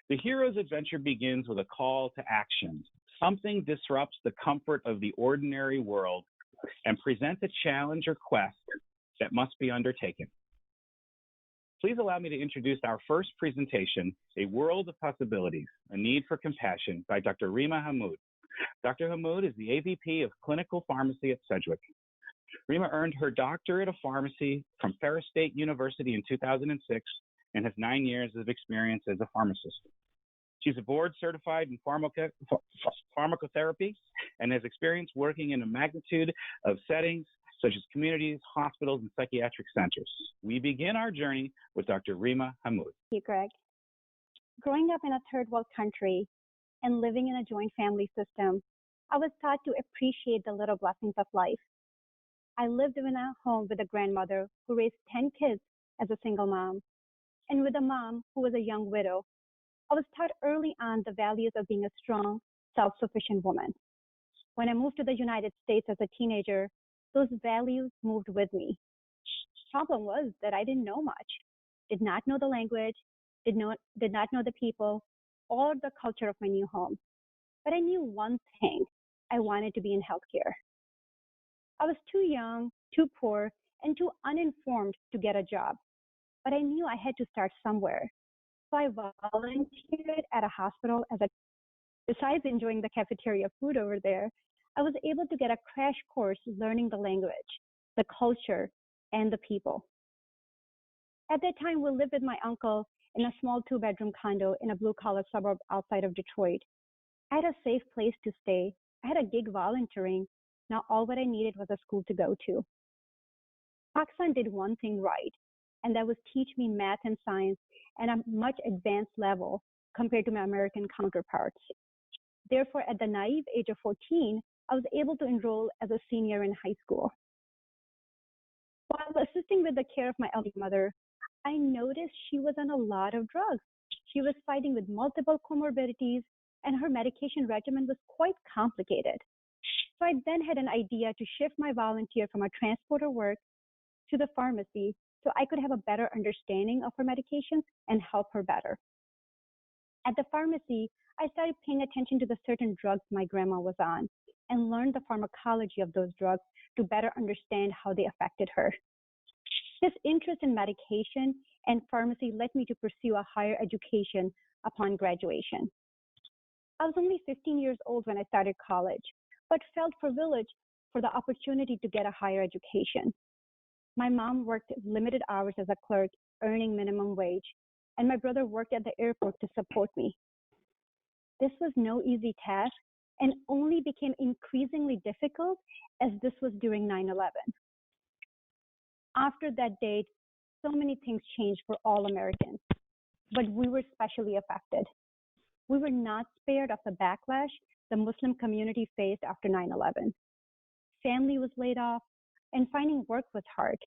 The hero's adventure begins with a call to action. Something disrupts the comfort of the ordinary world and presents a challenge or quest that must be undertaken. Please allow me to introduce our first presentation, A World of Possibilities, A Need for Compassion by Dr. Reema Hammoud. Dr. Hammoud is the AVP of Clinical Pharmacy at Sedgwick. Reema earned her doctorate of pharmacy from Ferris State University in 2006 and has 9 years of experience as a pharmacist. She's a board certified in pharmacotherapy and has experience working in a magnitude of settings such as communities, hospitals, and psychiatric centers. We begin our journey with Dr. Reema Hammoud. Thank you, Greg. Growing up in a third world country and living in a joint family system, I was taught to appreciate the little blessings of life. I lived in a home with a grandmother who raised 10 kids as a single mom, and with a mom who was a young widow. I was taught early on the values of being a strong, self-sufficient woman. When I moved to the United States as a teenager, those values moved with me. Problem was that I didn't know much, did not know the language, did not know the people or the culture of my new home. But I knew one thing: I wanted to be in healthcare. I was too young, too poor, and too uninformed to get a job. But I knew I had to start somewhere. So I volunteered at a hospital besides enjoying the cafeteria food over there, I was able to get a crash course learning the language, the culture, and the people. At that time, we lived with my uncle in a small 2-bedroom condo in a blue-collar suburb outside of Detroit. I had a safe place to stay. I had a gig volunteering. Now all what I needed was a school to go to. Pakistan did one thing right, and that was teach me math and science at a much advanced level compared to my American counterparts. Therefore, at the naive age of 14, I was able to enroll as a senior in high school. While assisting with the care of my elderly mother, I noticed she was on a lot of drugs. She was fighting with multiple comorbidities, and her medication regimen was quite complicated. So I then had an idea to shift my volunteer from a transporter work to the pharmacy so I could have a better understanding of her medications and help her better. At the pharmacy, I started paying attention to the certain drugs my grandma was on and learned the pharmacology of those drugs to better understand how they affected her. This interest in medication and pharmacy led me to pursue a higher education upon graduation. I was only 15 years old when I started college, but felt privileged for the opportunity to get a higher education. My mom worked limited hours as a clerk, earning minimum wage, and my brother worked at the airport to support me. This was no easy task and only became increasingly difficult as this was during 9/11. After that date, so many things changed for all Americans, but we were especially affected. We were not spared of the backlash the Muslim community faced after 9/11. Family was laid off, and finding work was hard.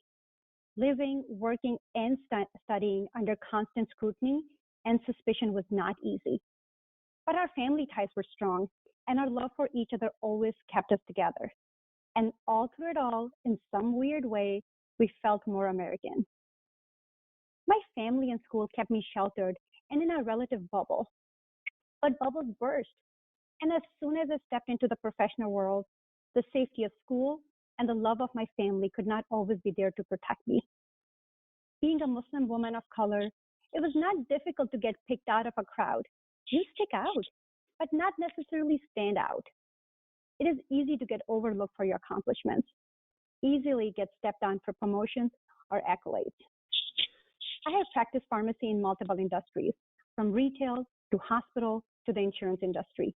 Living, working, and studying under constant scrutiny and suspicion was not easy. But our family ties were strong, and our love for each other always kept us together. And all through it all, in some weird way, we felt more American. My family and school kept me sheltered and in a relative bubble. But bubbles burst. And as soon as I stepped into the professional world, the safety of school and the love of my family could not always be there to protect me. Being a Muslim woman of color, it was not difficult to get picked out of a crowd. You stick out, but not necessarily stand out. It is easy to get overlooked for your accomplishments, easily get stepped on for promotions or accolades. I have practiced pharmacy in multiple industries, from retail to hospital to the insurance industry.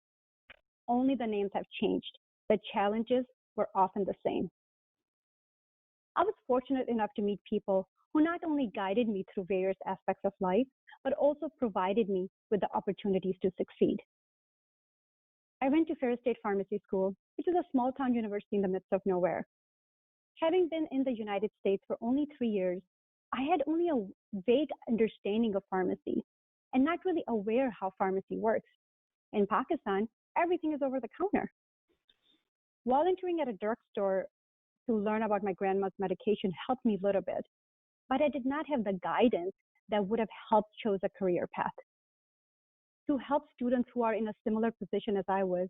Only the names have changed. The challenges were often the same. I was fortunate enough to meet people who not only guided me through various aspects of life, but also provided me with the opportunities to succeed. I went to Ferris State Pharmacy School, which is a small town university in the midst of nowhere. Having been in the United States for only 3 years, I had only a vague understanding of pharmacy and not really aware how pharmacy works. In Pakistan, everything is over the counter. Volunteering at a drugstore to learn about my grandma's medication helped me a little bit, but I did not have the guidance that would have helped choose a career path. to help students who are in a similar position as I was.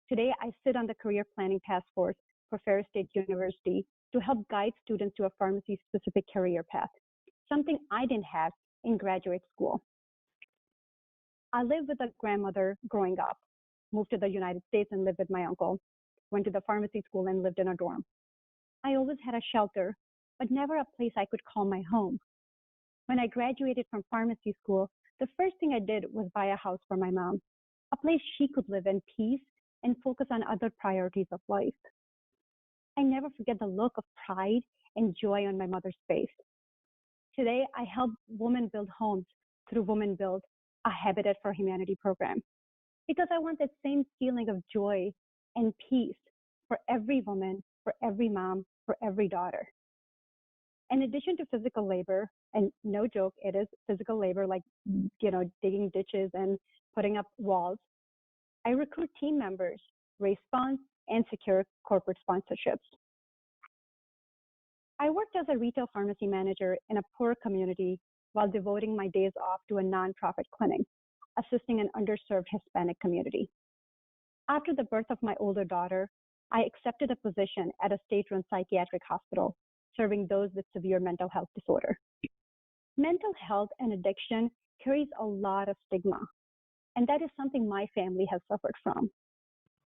Today, I sit on the Career Planning Task Force for Ferris State University to help guide students to a pharmacy-specific career path, something I didn't have in graduate school. I lived with a grandmother growing up, moved to the United States and lived with my uncle, went to the pharmacy school and lived in a dorm. I always had a shelter, but never a place I could call my home. When I graduated from pharmacy school, the first thing I did was buy a house for my mom, a place she could live in peace and focus on other priorities of life. I never forget the look of pride and joy on my mother's face. Today, I help women build homes through Women Build, a Habitat for Humanity program, because I want that same feeling of joy and peace for every woman, for every mom, for every daughter. In addition to physical labor, and no joke, it is physical labor like, digging ditches and putting up walls, I recruit team members, raise funds, and secure corporate sponsorships. I worked as a retail pharmacy manager in a poor community while devoting my days off to a nonprofit clinic, assisting an underserved Hispanic community. After the birth of my older daughter, I accepted a position at a state-run psychiatric hospital, serving those with severe mental health disorder. Mental health and addiction carries a lot of stigma, and that is something my family has suffered from.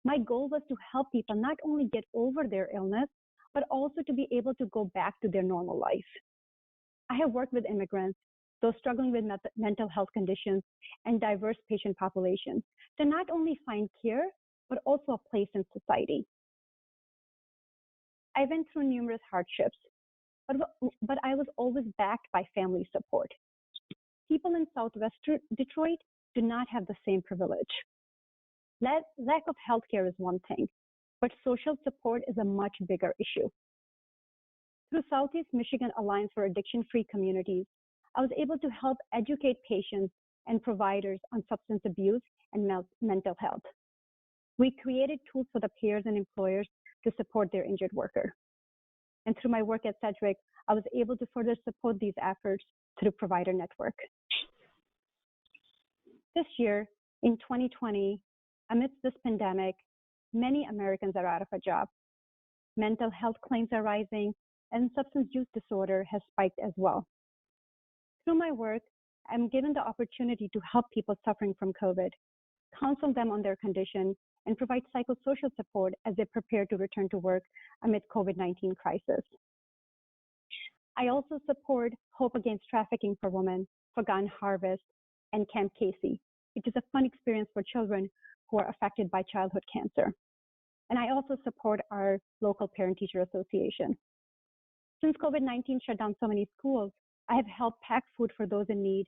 My goal was to help people not only get over their illness, but also to be able to go back to their normal life. I have worked with immigrants, those struggling with mental health conditions, and diverse patient populations to not only find care, but also a place in society. I went through numerous hardships, but I was always backed by family support. People in Southwest Detroit do not have the same privilege. Lack of healthcare is one thing, but social support is a much bigger issue. Through Southeast Michigan Alliance for Addiction-Free Communities, I was able to help educate patients and providers on substance abuse and mental health. We created tools for the payers and employers to support their injured worker. And through my work at Sedgwick, I was able to further support these efforts through Provider Network. This year, in 2020, amidst this pandemic, many Americans are out of a job. Mental health claims are rising, and substance use disorder has spiked as well. Through my work, I'm given the opportunity to help people suffering from COVID, counsel them on their condition, and provide psychosocial support as they prepare to return to work amid COVID-19 crisis. I also support Hope Against Trafficking for Women, Forgotten Harvest, and Camp Casey, which is a fun experience for children who are affected by childhood cancer. And I also support our local parent-teacher association. Since COVID-19 shut down so many schools, I have helped pack food for those in need,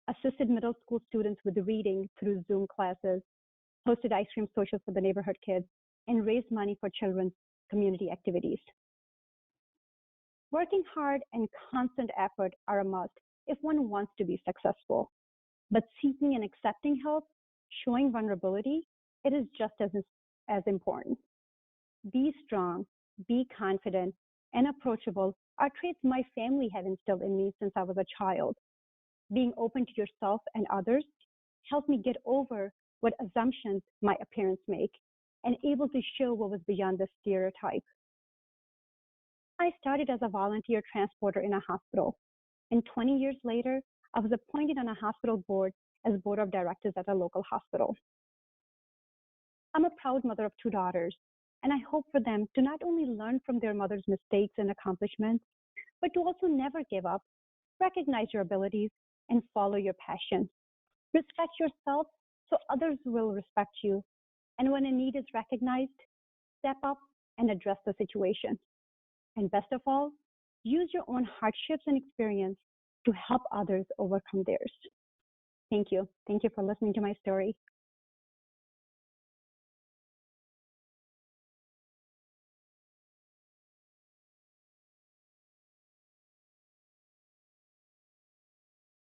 assisted middle school students with reading through Zoom classes, hosted ice cream socials for the neighborhood kids, and raised money for children's community activities. Working hard and constant effort are a must if one wants to be successful. But seeking and accepting help, showing vulnerability, it is just as important. Be strong, be confident, and approachable are traits my family have instilled in me since I was a child. Being open to yourself and others helped me get over what assumptions my appearance make and able to show what was beyond the stereotype. I started as a volunteer transporter in a hospital, and 20 years later, I was appointed on a hospital board as board of directors at a local hospital. I'm a proud mother of 2 daughters, and I hope for them to not only learn from their mother's mistakes and accomplishments, but to also never give up, recognize your abilities, and follow your passion. Respect yourself so others will respect you, and when a need is recognized, step up and address the situation. And best of all, use your own hardships and experience to help others overcome theirs. Thank you. Thank you for listening to my story.